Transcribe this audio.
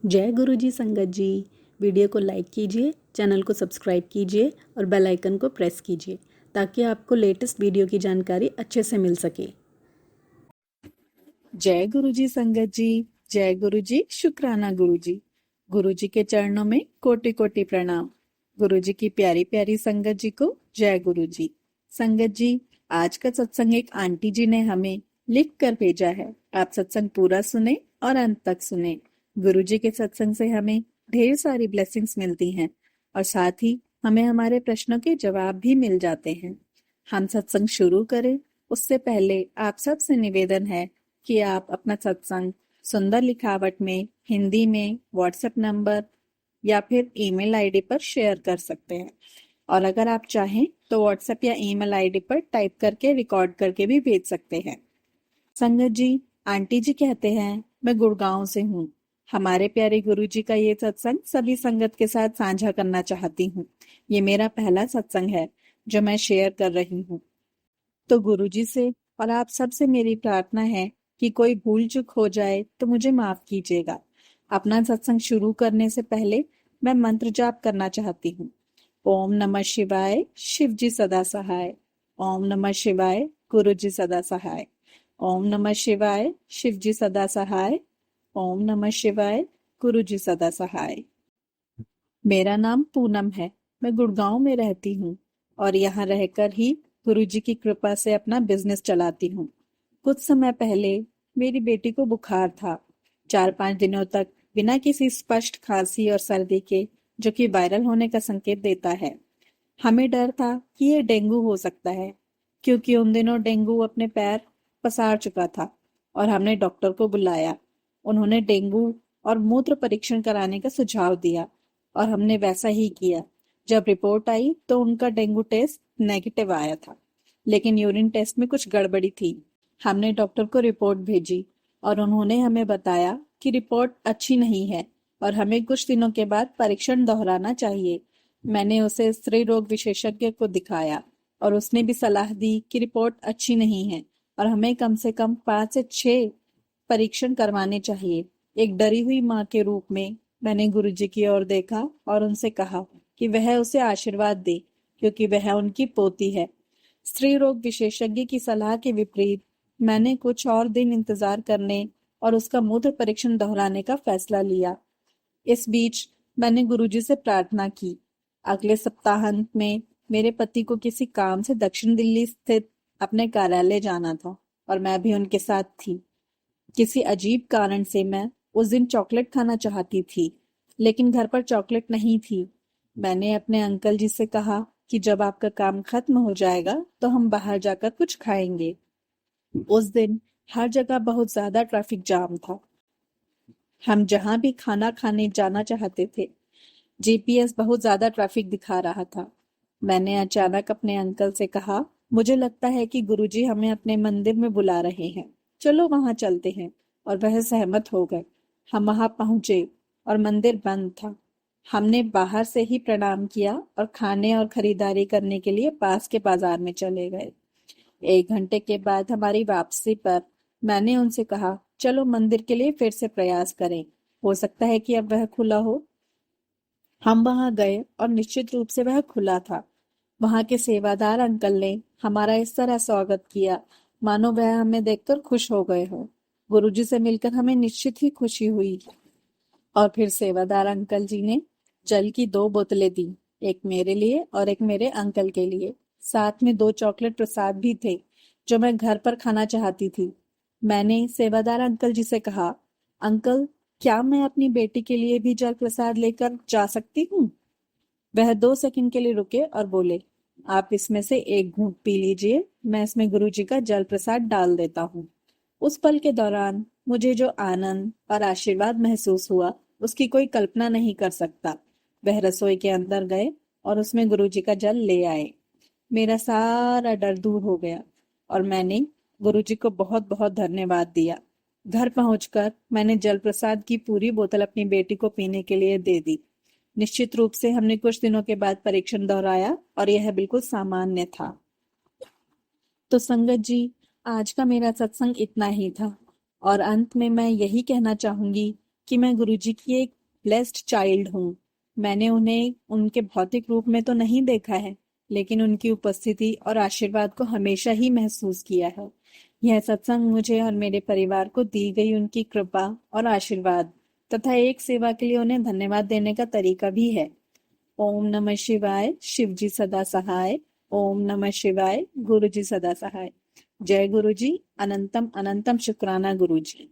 जय गुरु जी संगत जी। वीडियो को लाइक कीजिए, चैनल को सब्सक्राइब कीजिए और बेल आइकन को प्रेस कीजिए ताकि आपको लेटेस्ट वीडियो की जानकारी अच्छे से मिल सके। जय गुरु जी संगत जी। जय गुरु जी, शुक्राना गुरु जी। गुरु जी के चरणों में कोटि कोटि प्रणाम। गुरु जी की प्यारी प्यारी संगत जी को जय गुरु जी। संगत जी, आज का सत्संग एक आंटी जी ने हमें लिख कर भेजा है। आप सत्संग पूरा सुने और अंत तक सुने। गुरु जी के सत्संग से हमें ढेर सारी ब्लेसिंग्स मिलती हैं और साथ ही हमें हमारे प्रश्नों के जवाब भी मिल जाते हैं। हम सत्संग शुरू करें उससे पहले आप सबसे निवेदन है कि आप अपना सत्संग सुंदर लिखावट में हिंदी में व्हाट्सएप नंबर या फिर ईमेल आईडी पर शेयर कर सकते हैं। और अगर आप चाहें तो व्हाट्सएप या ईमेल आईडी पर टाइप करके रिकॉर्ड करके भी भेज सकते हैं। संगत जी, आंटी जी कहते हैं मैं गुड़गांव से हूँ। हमारे प्यारे गुरु जी का ये सत्संग सभी संगत के साथ साझा करना चाहती हूँ। ये मेरा पहला सत्संग है जो मैं शेयर कर रही हूँ। तो गुरु जी से और आप सबसे मेरी प्रार्थना है कि कोई भूल चूक हो जाए तो मुझे माफ कीजिएगा। अपना सत्संग शुरू करने से पहले मैं मंत्र जाप करना चाहती हूँ। ओम नमः शिवाय, शिव जी सदा सहाय। ओम नमः शिवाय, गुरु जी सदा सहाय। ओम नमः शिवाय, शिव जी सदा सहाय। ओम नमः शिवाय, गुरु जी सदा सहाय। मेरा नाम पूनम है। मैं गुड़गांव में रहती हूँ और यहाँ रहकर ही गुरु जी की कृपा से अपना बिजनेस चलाती हूँ। कुछ समय पहले मेरी बेटी को बुखार था। 4-5 दिनों तक बिना किसी स्पष्ट खांसी और सर्दी के, जो कि वायरल होने का संकेत देता है। हमें डर था कि ये डेंगू हो सकता है, क्योंकि उन दिनों डेंगू अपने पैर पसार चुका था और हमने डॉक्टर को बुलाया। उन्होंने डेंगू और मूत्र परीक्षण कराने का सुझाव दिया और हमने वैसा ही किया। जब रिपोर्ट आई तो उनका डेंगू टेस्ट नेगेटिव आया था, लेकिन यूरिन टेस्ट में कुछ गड़बड़ी थी। हमने डॉक्टर को रिपोर्ट भेजी और उन्होंने हमें बताया कि रिपोर्ट अच्छी नहीं है और हमें कुछ दिनों के बाद परीक्षण दोहराना चाहिए। मैंने उसे स्त्री रोग विशेषज्ञ को दिखाया और उसने भी सलाह दी कि रिपोर्ट अच्छी नहीं है और हमें कम से कम 5 से 6 परीक्षण करवाने चाहिए। एक डरी हुई माँ के रूप में मैंने गुरुजी की ओर देखा और उनसे कहा कि वह उसे आशीर्वाद दे, क्योंकि वह उनकी पोती है। स्त्री रोग विशेषज्ञ की सलाह के विपरीत मैंने कुछ और दिन इंतजार करने और उसका मूत्र परीक्षण दोहराने का फैसला लिया। इस बीच मैंने गुरुजी से प्रार्थना की। अगले सप्ताहांत में मेरे पति को किसी काम से दक्षिण दिल्ली स्थित अपने कार्यालय जाना था और मैं भी उनके साथ थी। किसी अजीब कारण से मैं उस दिन चॉकलेट खाना चाहती थी, लेकिन घर पर चॉकलेट नहीं थी। मैंने अपने अंकल जी से कहा कि जब आपका काम खत्म हो जाएगा तो हम बाहर जाकर कुछ खाएंगे। उस दिन हर जगह बहुत ज्यादा ट्रैफिक जाम था। हम जहां भी खाना खाने जाना चाहते थे, जीपीएस बहुत ज्यादा ट्रैफिक दिखा रहा था। मैंने अचानक अपने अंकल से कहा, मुझे लगता है कि गुरुजी हमें अपने मंदिर में बुला रहे हैं, चलो वहां चलते हैं। और वह सहमत हो गए। हम वहां पहुंचे और मंदिर बंद था। हमने बाहर से ही प्रणाम किया और खाने और खरीदारी करने के लिए पास के बाजार में चले गए। 1 घंटे के बाद हमारी वापसी पर मैंने उनसे कहा, चलो मंदिर के लिए फिर से प्रयास करें, हो सकता है कि अब वह खुला हो। हम वहां गए और निश्चित रूप से वह खुला था। वहां के सेवादार अंकल ने हमारा इस तरह स्वागत किया मानो वह हमें देखकर खुश हो गए हो। गुरुजी से मिलकर हमें निश्चित ही खुशी हुई। और फिर सेवादार अंकल जी ने जल की 2 बोतलें दी, एक मेरे लिए और एक मेरे अंकल के लिए। साथ में 2 चॉकलेट प्रसाद भी थे जो मैं घर पर खाना चाहती थी। मैंने सेवादार अंकल जी से कहा, अंकल, क्या मैं अपनी बेटी के लिए भी जल प्रसाद लेकर जा सकती हूँ? वह 2 सेकंड के लिए रुके और बोले, आप इसमें से एक घूंट पी लीजिए, मैं इसमें गुरु जी का जल प्रसाद डाल देता हूँ। उस पल के दौरान मुझे जो आनंद और आशीर्वाद महसूस हुआ, उसकी कोई कल्पना नहीं कर सकता। वह रसोई के अंदर गए और उसमें गुरु जी का जल ले आए। मेरा सारा डर दूर हो गया और मैंने गुरु जी को बहुत बहुत धन्यवाद दिया। घर पहुंचकर मैंने जल प्रसाद की पूरी बोतल अपनी बेटी को पीने के लिए दे दी। निश्चित रूप से हमने कुछ दिनों के बाद परीक्षण दोहराया और यह बिल्कुल सामान्य था। तो संगत जी, आज का मेरा सत्संग इतना ही था और अंत में मैं यही कहना चाहूंगी कि मैं गुरुजी की एक ब्लेस्ड चाइल्ड हूँ। मैंने उन्हें उनके भौतिक रूप में तो नहीं देखा है, लेकिन उनकी उपस्थिति और आशीर्वाद को हमेशा ही महसूस किया है। यह सत्संग मुझे और मेरे परिवार को दी गई उनकी कृपा और आशीर्वाद तथा एक सेवा के लिए उन्हें धन्यवाद देने का तरीका भी है। ओम नमः शिवाय, शिव जी सदा सहाय। ओम नमः शिवाय, गुरु जी सदा सहाय। जय गुरु जी, अनंतम अनंतम शुक्राना गुरु जी।